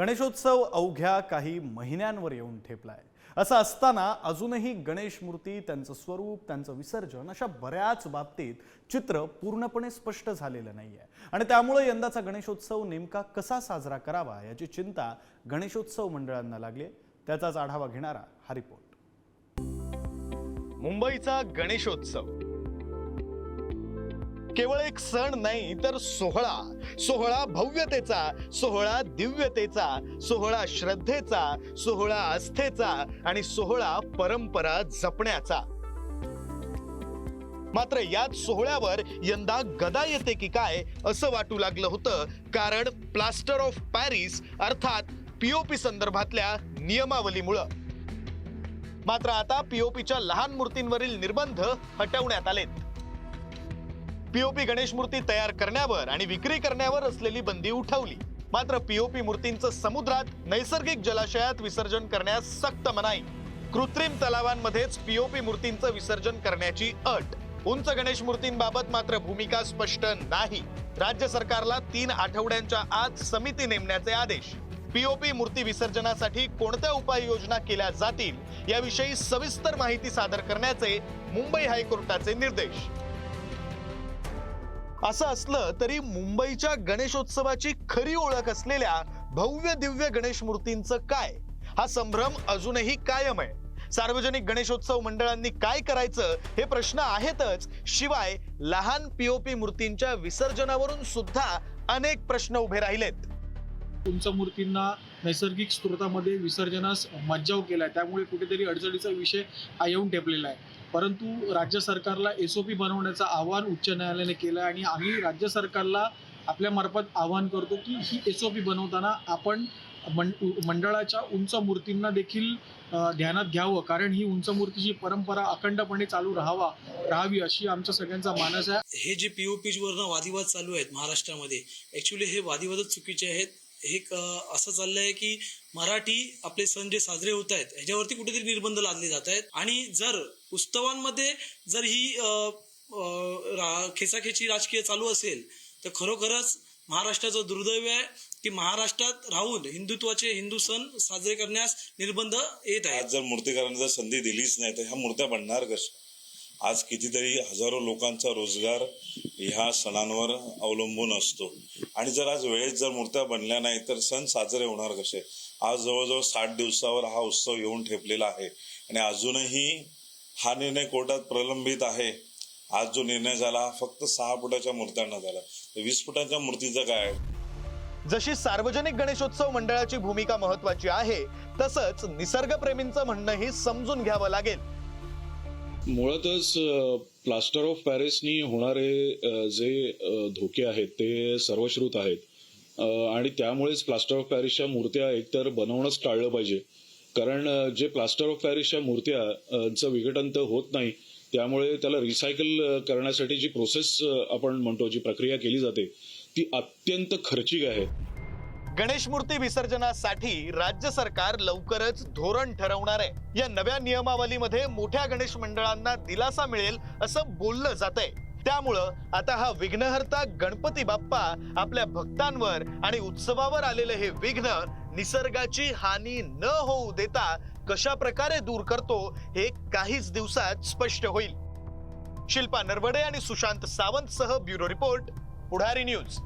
गणेशोत्सव अवघ्या काही महिन्यांवर येऊन ठेपलाय। असं असताना अजूनही गणेश मूर्ती, त्यांचं स्वरूप, त्यांचं विसर्जन अशा बऱ्याच बाबतीत चित्र पूर्णपणे स्पष्ट झालेलं नाहीये आणि त्यामुळे यंदाचा गणेशोत्सव नेमका कसा साजरा करावा याची चिंता गणेशोत्सव मंडळांना लागली। त्याचाच आढावा घेणारा हा रिपोर्ट। मुंबईचा गणेशोत्सव केवळ एक सण नाही तर सोहळा भव्यतेचा, सोहळा दिव्यतेचा, सोहळा श्रद्धेचा, सोहळा आस्थेचा आणि सोहळा परंपरा जपण्याचा। मात्र याच सोहळ्यावर यंदा गदा येते की काय असं वाटू लागलं होतं, कारण प्लास्टर ऑफ पॅरिस अर्थात पीओपी संदर्भातल्या नियमावलीमुळे। मात्र आता पीओपीच्या लहान मूर्तींवरील निर्बंध हटवण्यात आलेत। पीओपी गणेश मूर्ती तयार करण्यावर आणि विक्री करण्यावर असलेली बंदी उठवली। मात्र पीओपी मूर्तींचं समुद्रात, नैसर्गिक जलाशयात विसर्जन करण्यास सक्त मनाई। कृत्रिम तलावांमध्येच पीओपी मूर्तींचं विसर्जन करण्याची अट। उंच गणेश मूर्तींबाबत मात्र भूमिका स्पष्ट नाही। राज्य सरकारला 3 आठवड्यांच्या आत समिती नेमण्याचे आदेश। पीओपी मूर्ती विसर्जनासाठी कोणत्या उपाययोजना केल्या जातील याविषयी सविस्तर माहिती सादर करण्याचे मुंबई हायकोर्टाचे निर्देश। असं असलं तरी मुंबईच्या गणेशोत्सवाची खरी ओळख असलेल्या भव्य दिव्य गणेश मूर्तींचं काय, हा संभ्रम अजूनही कायम आहे। सार्वजनिक गणेशोत्सव मंडळांनी काय करायचं हे प्रश्न आहेतच, शिवाय लहान पीओपी मूर्तींच्या विसर्जनावरून सुद्धा अनेक प्रश्न उभे राहिलेत। उंच मूर्तींना नैसर्गिक स्रोतामध्ये विसर्जनास मज्जाव केलाय, त्यामुळे कुठेतरी अडचणीचा विषय हा येऊन ठेपलेला आहे। परंतु राज्य सरकारला एसओपी बनवण्याचं आवाहन उच्च न्यायालयाने केलं आणि आम्ही राज्य सरकारला आपल्या मार्फत आवाहन करतो की ही एसओपी बनवताना आपण मंडळाच्या उंच मूर्तींना देखील ध्यानात घ्यावं, कारण ही उंच मूर्तीची परंपरा अखंडपणे चालू राहावी अशी आमच्या सगळ्यांचा मानस आहे। हे जे पीओपीवरनं वादिवाद चालू आहेत महाराष्ट्रामध्ये, ऍक्च्युली हे वादिवादच चुकीचे आहेत। हे असं चाललंय की मराठी आपले सण जे साजरे होत आहेत ह्याच्यावरती कुठेतरी निर्बंध लादले जात आहेत आणि जर उत्सवांमध्ये जर ही खेचाखेची राजकीय चालू असेल तर खरोखरच महाराष्ट्राचं दुर्दैव आहे की महाराष्ट्रात राहून हिंदू सण साजरे करण्यास निर्बंध येत आहेत। जर मूर्तीकारांना जर संधी दिलीच नाही तर ह्या मूर्त्या बनणार कशा? आज कितीतरी हजारो लोकांचा रोजगार ह्या सणांवर अवलंबून असतो आणि जर आज वेळेत जर मूर्त्या बनल्या नाही तर सण साजरे होणार कसे? आज जवळजवळ 60 दिवसावर हा उत्सव येऊन ठेपलेला आहे आणि अजूनही हा निर्णय कोर्टात प्रलंबित आहे। आज जो निर्णय झाला फक्त 6 फुटाच्या मूर्त्यांना झाला, 20 फुटाच्या मूर्तीचं काय? जशी सार्वजनिक गणेशोत्सव मंडळाची भूमिका महत्वाची आहे, तसंच निसर्गप्रेमींचं म्हणणंही समजून घ्यावं लागेल। मुळातच प्लास्टर ऑफ पॅरिसनी होणारे जे धोके आहेत ते सर्वश्रुत आहेत आणि त्यामुळेच प्लास्टर ऑफ पॅरिसच्या मूर्त्या एकतर बनवणंच टाळलं पाहिजे, कारण जे प्लास्टर ऑफ पॅरिसच्या मूर्त्यांचं विघटन तर होत नाही, त्यामुळे त्याला रिसायकल करण्यासाठी जी प्रोसेस आपण म्हणतो, जी प्रक्रिया केली जाते ती अत्यंत खर्चिक आहे। गणेश मूर्ती विसर्जनासाठी राज्य सरकार लवकरच धोरण ठरवणार आहे। या नव्या नियमावलीमध्ये मोठ्या गणेश मंडळांना दिलासा मिळेल असं बोललं जातंय। त्यामुळं आता हा विघ्नहर्ता गणपती बाप्पा आपल्या भक्तांवर आणि उत्सवावर आलेलं हे विघ्न निसर्गाची हानी न होऊ देता कशा प्रकारे दूर करतो हे काहीच दिवसात स्पष्ट होईल। शिल्पा नरवडे आणि सुशांत सावंत सह ब्युरो रिपोर्ट, पुढारी न्यूज।